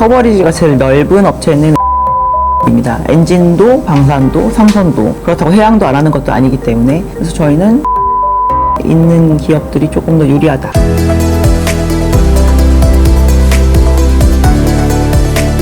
커버리지가 제일 넓은 업체는 입니다. 엔진도, 방산도, 삼선도 그렇다고 해양도 안 하는 것도 아니기 때문에 그래서 저희는 있는 기업들이 조금 더 유리하다.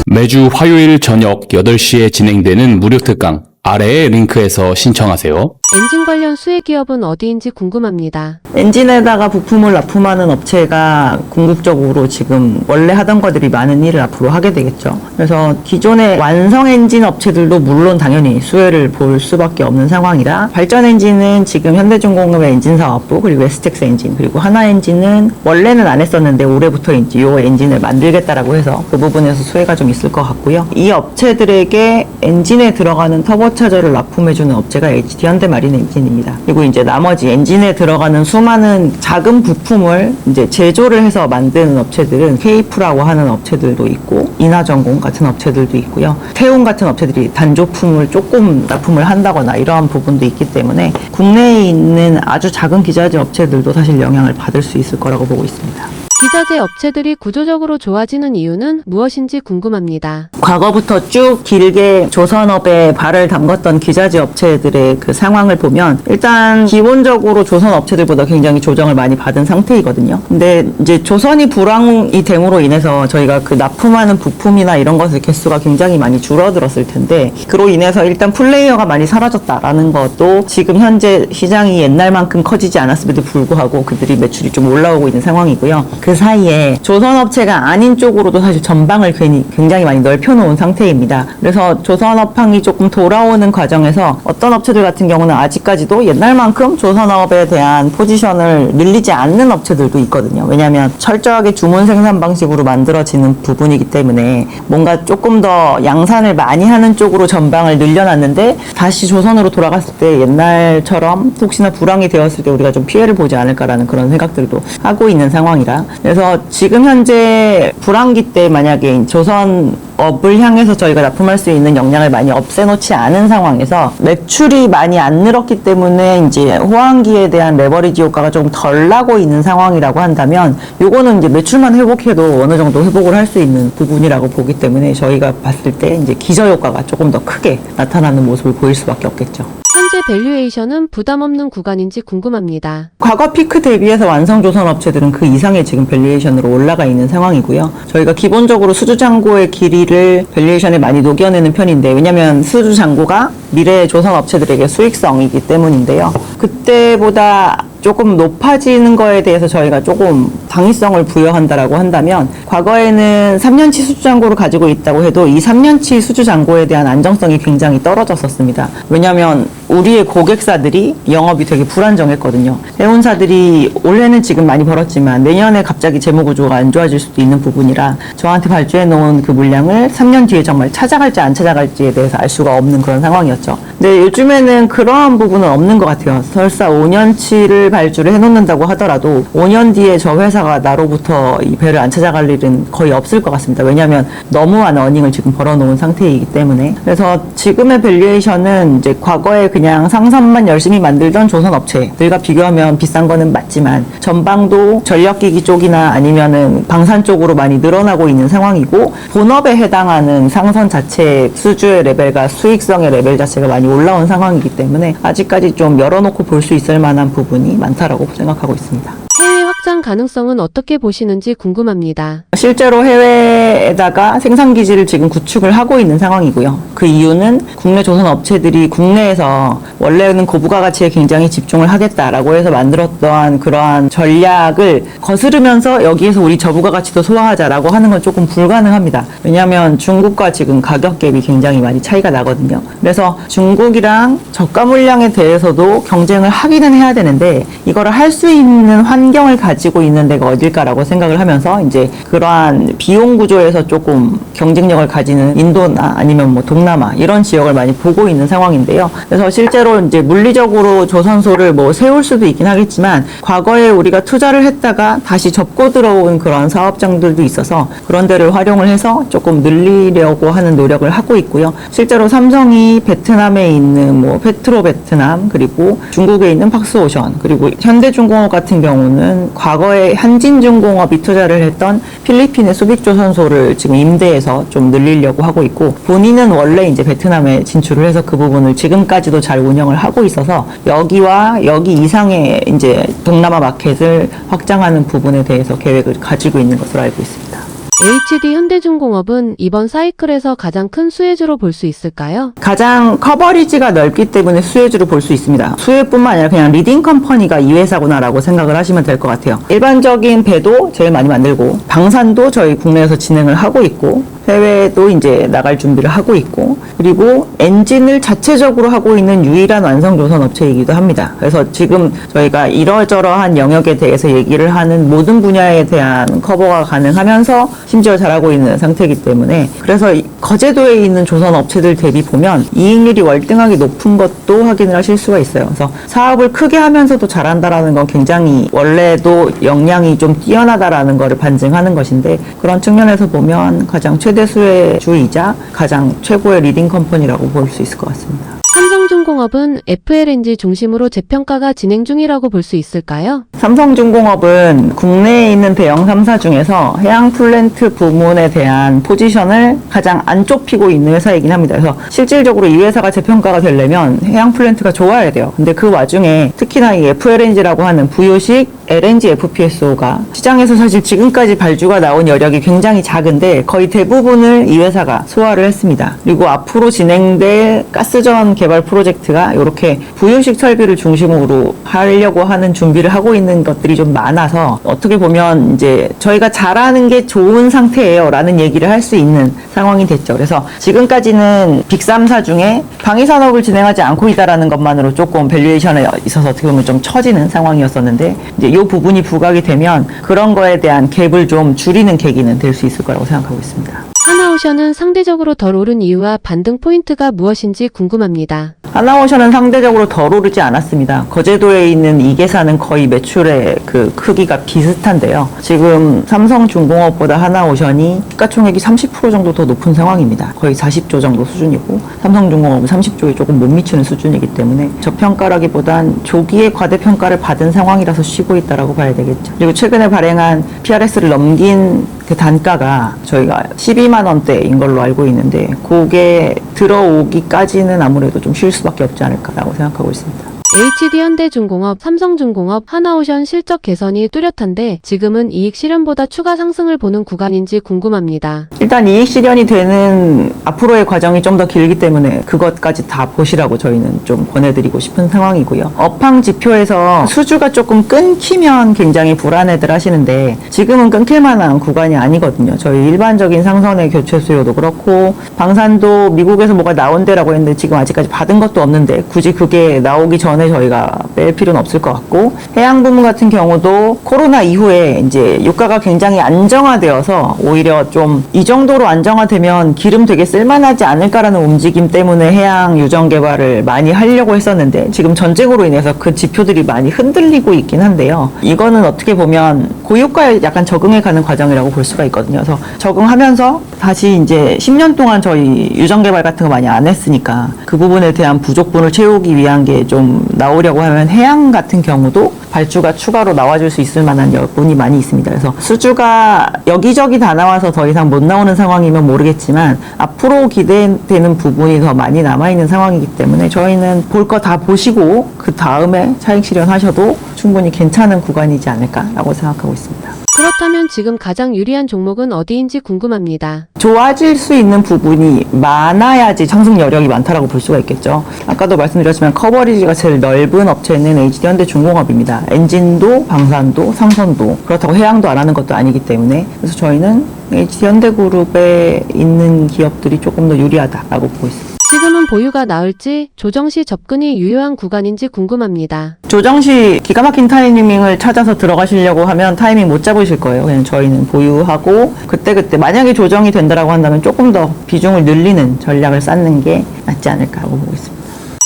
매주 화요일 저녁 8시에 진행되는 무료 특강 아래의 링크에서 신청하세요. 엔진 관련 수혜 기업은 어디인지 궁금합니다. 엔진에다가 부품을 납품하는 업체가 궁극적으로 지금 원래 하던 것들이 많은 일을 앞으로 하게 되겠죠. 그래서 기존의 완성 엔진 업체들도 물론 당연히 수혜를 볼 수밖에 없는 상황이라 발전 엔진은 지금 현대중공업의 엔진 사업부 그리고 STX 엔진 그리고 하나 엔진은 원래는 안 했었는데 올해부터 이제 이 엔진을 만들겠다라고 해서 그 부분에서 수혜가 좀 있을 것 같고요. 이 업체들에게 엔진에 들어가는 터보차저를 납품해주는 업체가 HD 현대마린 엔진입니다. 그리고 이제 나머지 엔진에 들어가는 수많은 작은 부품을 이제 제조를 해서 만드는 업체들은 케이프라고 하는 업체들도 있고 인하전공 같은 업체들도 있고요. 태운 같은 업체들이 단조품을 조금 납품을 한다거나 이러한 부분도 있기 때문에 국내에 있는 아주 작은 기자재 업체들도 사실 영향을 받을 수 있을 거라고 보고 있습니다. 기자재 업체들이 구조적으로 좋아지는 이유는 무엇인지 궁금합니다. 과거부터 쭉 길게 조선업에 발을 담궜던 기자재 업체들의 그 상황을 보면 일단 기본적으로 조선 업체들보다 굉장히 조정을 많이 받은 상태이거든요. 근데 이제 조선이 불황이 됨으로 인해서 저희가 그 납품하는 부품이나 이런 것의 개수가 굉장히 많이 줄어들었을 텐데 그로 인해서 일단 플레이어가 많이 사라졌다라는 것도 지금 현재 시장이 옛날만큼 커지지 않았음에도 불구하고 그들이 매출이 좀 올라오고 있는 상황이고요. 그 사이에 조선업체가 아닌 쪽으로도 사실 전방을 굉장히 많이 넓혀놓은 상태입니다. 그래서 조선업황이 조금 돌아오는 과정에서 어떤 업체들 같은 경우는 아직까지도 옛날만큼 조선업에 대한 포지션을 늘리지 않는 업체들도 있거든요. 왜냐하면 철저하게 주문 생산 방식으로 만들어지는 부분이기 때문에 뭔가 조금 더 양산을 많이 하는 쪽으로 전방을 늘려놨는데 다시 조선으로 돌아갔을 때 옛날처럼 혹시나 불황이 되었을 때 우리가 좀 피해를 보지 않을까라는 그런 생각들도 하고 있는 상황이라 그래서 지금 현재 불황기 때 만약에 조선업을 향해서 저희가 납품할 수 있는 역량을 많이 없애놓지 않은 상황에서 매출이 많이 안 늘었기 때문에 이제 호황기에 대한 레버리지 효과가 좀 덜 나고 있는 상황이라고 한다면 요거는 이제 매출만 회복해도 어느 정도 회복을 할 수 있는 부분이라고 보기 때문에 저희가 봤을 때 이제 기저효과가 조금 더 크게 나타나는 모습을 보일 수밖에 없겠죠. 현재 밸류에이션은 부담 없는 구간인지 궁금합니다. 과거 피크 대비해서 완성 조선 업체들은 그 이상의 지금 밸류에이션으로 올라가 있는 상황이고요. 저희가 기본적으로 수주잔고의 길이를 밸류에이션에 많이 녹여내는 편인데 왜냐하면 수주잔고가 미래의 조선 업체들에게 수익성이기 때문인데요. 그때보다 조금 높아지는 거에 대해서 저희가 조금 당위성을 부여한다라고 한다면 과거에는 3년치 수주잔고를 가지고 있다고 해도 이 3년치 수주잔고에 대한 안정성이 굉장히 떨어졌었습니다. 왜냐하면 우리의 고객사들이 영업이 되게 불안정했거든요. 해운사들이 올해는 지금 많이 벌었지만 내년에 갑자기 재무구조가 안 좋아질 수도 있는 부분이라 저한테 발주해 놓은 그 물량을 3년 뒤에 정말 찾아갈지 안 찾아갈지에 대해서 알 수가 없는 그런 상황이었죠. 근데 요즘에는 그러한 부분은 없는 것 같아요. 설사 5년치를 발주를 해놓는다고 하더라도 5년 뒤에 저 회사가 나로부터 이 배를 안 찾아갈 일은 거의 없을 것 같습니다. 왜냐하면 너무한 어닝을 지금 벌어놓은 상태이기 때문에 그래서 지금의 밸류에이션은 이제 과거에 그냥 상선만 열심히 만들던 조선업체들과 비교하면 비싼 거는 맞지만 전방도 전력기기 쪽이나 아니면은 방산 쪽으로 많이 늘어나고 있는 상황이고 본업에 해당하는 상선 자체 수주의 레벨과 수익성의 레벨 자체가 많이 올라온 상황이기 때문에 아직까지 좀 열어놓고 볼 수 있을 만한 부분이 많다라고 생각하고 있습니다. 해외 확장 가능성은 어떻게 보시는지 궁금합니다. 실제로 해외에다가 생산기지를 지금 구축을 하고 있는 상황이고요. 그 이유는 국내 조선 업체들이 국내에서 원래는 고부가가치에 굉장히 집중을 하겠다라고 해서 만들었던 그러한 전략을 거스르면서 여기에서 우리 저부가가치도 소화하자라고 하는 건 조금 불가능합니다. 왜냐하면 중국과 지금 가격 갭이 굉장히 많이 차이가 나거든요. 그래서 중국이랑 저가 물량에 대해서도 경쟁을 하기는 해야 되는데 이거를 할 수 있는 환경을 가지고 있는 데가 어딜까라고 생각을 하면서 이제 그러한 비용 구조에서 조금 경쟁력을 가지는 인도나 아니면 뭐 동남아 이런 지역을 많이 보고 있는 상황인데요. 그래서 실제로 이제 물리적으로 조선소를 뭐 세울 수도 있긴 하겠지만 과거에 우리가 투자를 했다가 다시 접고 들어온 그런 사업장들도 있어서 그런 데를 활용을 해서 조금 늘리려고 하는 노력을 하고 있고요. 실제로 삼성이 베트남에 있는 뭐 페트로 베트남 그리고 중국에 있는 박스오션 그리고 현대중공업 같은 경우는 과거에 한진중공업이 투자를 했던 필리핀의 수빅조선소를 지금 임대해서 좀 늘리려고 하고 있고, 본인은 원래 이제 베트남에 진출을 해서 그 부분을 지금까지도 잘 운영을 하고 있어서 여기와 여기 이상의 이제 동남아 마켓을 확장하는 부분에 대해서 계획을 가지고 있는 것으로 알고 있습니다. HD 현대중공업은 이번 사이클에서 가장 큰 수혜주로 볼 수 있을까요? 가장 커버리지가 넓기 때문에 수혜주로 볼 수 있습니다. 수혜뿐만 아니라 그냥 리딩 컴퍼니가 이 회사구나라고 생각을 하시면 될 것 같아요. 일반적인 배도 제일 많이 만들고, 방산도 저희 국내에서 진행을 하고 있고, 해외에도 이제 나갈 준비를 하고 있고, 그리고 엔진을 자체적으로 하고 있는 유일한 완성조선 업체이기도 합니다. 그래서 지금 저희가 이러저러한 영역에 대해서 얘기를 하는 모든 분야에 대한 커버가 가능하면서 심지어 잘하고 있는 상태이기 때문에, 그래서 거제도에 있는 조선 업체들 대비 보면 이익률이 월등하게 높은 것도 확인을 하실 수가 있어요. 그래서 사업을 크게 하면서도 잘한다라는 건 굉장히 원래도 역량이 좀 뛰어나다라는 거를 반증하는 것인데, 그런 측면에서 보면 가장 최대 수혜주이자 가장 최고의 리딩 컴퍼니라고 볼 수 있을 것 같습니다. 삼성중공업은 FLNG 중심으로 재평가가 진행 중이라고 볼 수 있을까요? 삼성중공업은 국내에 있는 대형 3사 중에서 해양 플랜트 부문에 대한 포지션을 가장 안 좁히고 있는 회사이긴 합니다. 그래서 실질적으로 이 회사가 재평가가 되려면 해양 플랜트가 좋아야 돼요. 근데 그 와중에 특히나 이 FLNG라고 하는 부요식 LNG FPSO가 시장에서 사실 지금까지 발주가 나온 여력이 굉장히 작은데 거의 대부분을 이 회사가 소화를 했습니다. 그리고 앞으로 진행될 가스전 개발 프로젝트가 이렇게 부요식 설비를 중심으로 하려고 하는 준비를 하고 있는 것들이 좀 많아서, 어떻게 보면 이제 저희가 잘하는 게 좋은 상태예요 라는 얘기를 할 수 있는 상황이 됐죠. 그래서 지금까지는 빅3사 중에 방위산업을 진행하지 않고 있다라는 것만으로 조금 밸류에이션에 있어서 어떻게 보면 좀 처지는 상황이었었는데, 이제 이 부분이 부각이 되면 그런 거에 대한 갭을 좀 줄이는 계기는 될 수 있을 거라고 생각하고 있습니다. 하나오션은 상대적으로 덜 오른 이유와 반등 포인트가 무엇인지 궁금합니다. 하나오션은 상대적으로 덜 오르지 않았습니다. 거제도에 있는 이 계사는 거의 매출의 그 크기가 비슷한데요. 지금 삼성중공업보다 하나오션이 시가총액이 30% 정도 더 높은 상황입니다. 거의 40조 정도 수준이고, 삼성중공업은 30조에 조금 못 미치는 수준이기 때문에 저평가라기보단 조기에 과대평가를 받은 상황이라서 쉬고 있다라고 봐야 되겠죠. 그리고 최근에 발행한 PRS를 넘긴 그 단가가 저희가 12만 원대인 걸로 알고 있는데, 그게 들어오기까지는 아무래도 좀 쉴 수밖에 없지 않을까라고 생각하고 있습니다. HD 현대중공업, 삼성중공업, 하나오션 실적 개선이 뚜렷한데 지금은 이익 실현보다 추가 상승을 보는 구간인지 궁금합니다. 일단 이익 실현이 되는 앞으로의 과정이 좀 더 길기 때문에 그것까지 다 보시라고 저희는 좀 권해드리고 싶은 상황이고요. 업황 지표에서 수주가 조금 끊기면 굉장히 불안해들 하시는데, 지금은 끊길 만한 구간이 아니거든요. 저희 일반적인 상선의 교체 수요도 그렇고, 방산도 미국에서 뭐가 나온대라고 했는데 지금 아직까지 받은 것도 없는데 굳이 그게 나오기 전에 저희가 뺄 필요는 없을 것 같고, 해양 부문 같은 경우도 코로나 이후에 이제 유가가 굉장히 안정화되어서 오히려 좀 이 정도로 안정화되면 기름 되게 쓸만하지 않을까라는 움직임 때문에 해양 유정 개발을 많이 하려고 했었는데, 지금 전쟁으로 인해서 그 지표들이 많이 흔들리고 있긴 한데요. 이거는 어떻게 보면 고유가에 약간 적응해 가는 과정이라고 볼 수가 있거든요. 그래서 적응하면서 다시 이제 10년 동안 저희 유정 개발 같은 거 많이 안 했으니까 그 부분에 대한 부족분을 채우기 위한 게 좀 나오려고 하면 해양 같은 경우도 발주가 추가로 나와줄 수 있을 만한 여건이 많이 있습니다. 그래서 수주가 여기저기 다 나와서 더 이상 못 나오는 상황이면 모르겠지만, 앞으로 기대되는 부분이 더 많이 남아있는 상황이기 때문에 저희는 볼 거 다 보시고 그 다음에 차익 실현하셔도 충분히 괜찮은 구간이지 않을까라고 생각하고 있습니다. 그렇다면 지금 가장 유리한 종목은 어디인지 궁금합니다. 좋아질 수 있는 부분이 많아야지 상승 여력이 많다라고 볼 수가 있겠죠. 아까도 말씀드렸지만 커버리지가 제일 넓은 업체는 HD현대중공업입니다. 엔진도, 방산도, 상선도, 그렇다고 해양도 안 하는 것도 아니기 때문에, 그래서 저희는 HD현대그룹에 있는 기업들이 조금 더 유리하다라고 보고 있습니다. 지금은 보유가 나을지 조정 시 접근이 유효한 구간인지 궁금합니다. 조정 시 기가 막힌 타이밍을 찾아서 들어가시려고 하면 타이밍 못 잡으실 거예요. 그냥 저희는 보유하고 그때그때 만약에 조정이 된다라고 한다면 조금 더 비중을 늘리는 전략을 쌓는 게 낫지 않을까라고 보고 있습니다.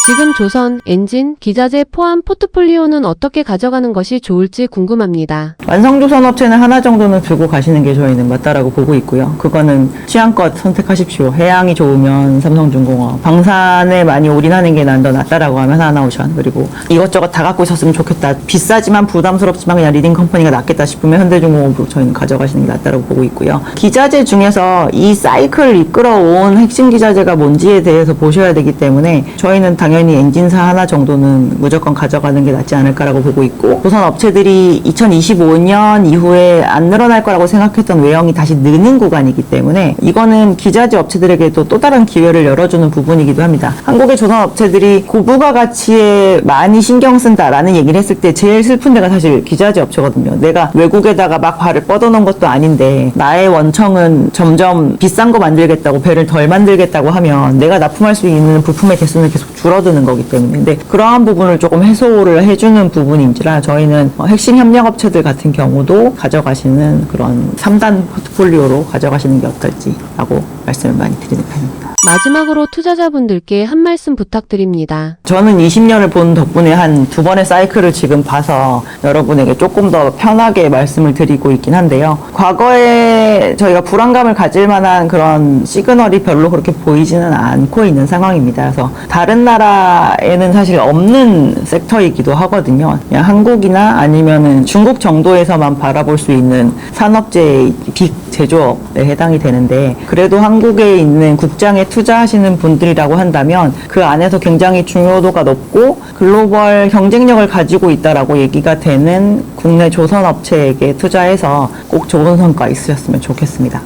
지금 조선, 엔진, 기자재 포함 포트폴리오는 어떻게 가져가는 것이 좋을지 궁금합니다. 완성조선 업체는 하나 정도는 들고 가시는 게 저희는 맞다라고 보고 있고요. 그거는 취향껏 선택하십시오. 해양이 좋으면 삼성중공업, 방산에 많이 올인하는 게 난 더 낫다라고 하면 하나오션, 그리고 이것저것 다 갖고 있었으면 좋겠다, 비싸지만 부담스럽지만 그냥 리딩 컴퍼니가 낫겠다 싶으면 현대중공업으로 저희는 가져가시는 게 낫다라고 보고 있고요. 기자재 중에서 이 사이클을 이끌어온 핵심 기자재가 뭔지에 대해서 보셔야 되기 때문에 저희는 당연히 엔진사 하나 정도는 무조건 가져가는 게 낫지 않을까라고 보고 있고, 조선 업체들이 2025년 이후에 안 늘어날 거라고 생각했던 외형이 다시 느는 구간이기 때문에 이거는 기자재 업체들에게도 또 다른 기회를 열어주는 부분이기도 합니다. 한국의 조선 업체들이 고부가 가치에 많이 신경 쓴다라는 얘기를 했을 때 제일 슬픈 데가 사실 기자재 업체거든요. 내가 외국에다가 막 발을 뻗어놓은 것도 아닌데 나의 원청은 점점 비싼 거 만들겠다고, 배를 덜 만들겠다고 하면 내가 납품할 수 있는 부품의 개수는 계속 줄어드는 거기 때문에, 근데 그러한 부분을 조금 해소를 해주는 부분인지라 저희는 핵심 협력업체들 같은 경우도 가져가시는 그런 3단 포트폴리오로 가져가시는 게 어떨지라고 말씀을 많이 드리는 편입니다. 마지막으로 투자자분들께 한 말씀 부탁드립니다. 저는 20년을 본 덕분에 한 2번의 사이클을 지금 봐서 여러분에게 조금 더 편하게 말씀을 드리고 있긴 한데요. 과거에 저희가 불안감을 가질 만한 그런 시그널이 별로 그렇게 보이지는 않고 있는 상황입니다. 그래서 다른 나라에는 사실 없는 섹터이기도 하거든요. 그냥 한국이나 아니면은 중국 정도에서만 바라볼 수 있는 산업재의 빅 제조업에 해당이 되는데, 그래도 한국에 있는 국장에 투자하시는 분들이라고 한다면 그 안에서 굉장히 중요도가 높고 글로벌 경쟁력을 가지고 있다라고 얘기가 되는 국내 조선업체에게 투자해서 꼭 좋은 성과 있으셨으면 좋겠습니다.